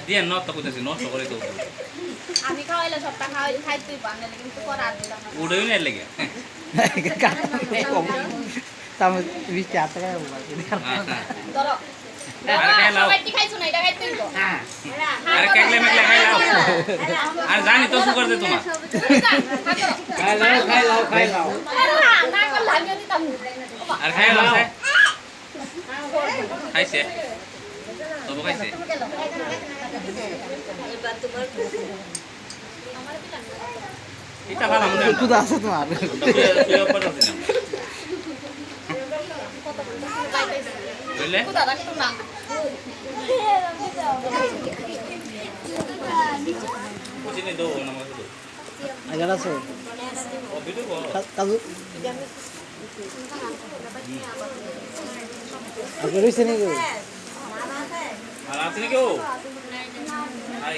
দিয়ে নষ্ট করতেছি নষ্ট করে তো আমি খাওয়াইলে সবটা খাইতেই পারলে কিন্তু করার দিলাম না উড়েই না লেগে তাম 20 টাকা ধরো আর খাই লাও সবাই কি খাইছো না এটা খাইতেই তো আর কেকলে মেকলে খাই লাও আর জানি তো সুগার দে তোমার খাই লাও না করলে আমিও দিতাম আর খাই লাও খাইছে তবু খাইছে এটা ভালো মনে হয় কুদা আছে তোমার বুঝলে কুদা রাখতো না বুঝিনি দো নামাজ দো আগার আছে ও ভিডিও কাজু আগে রইছে নি গো আর আপনি কেউ আই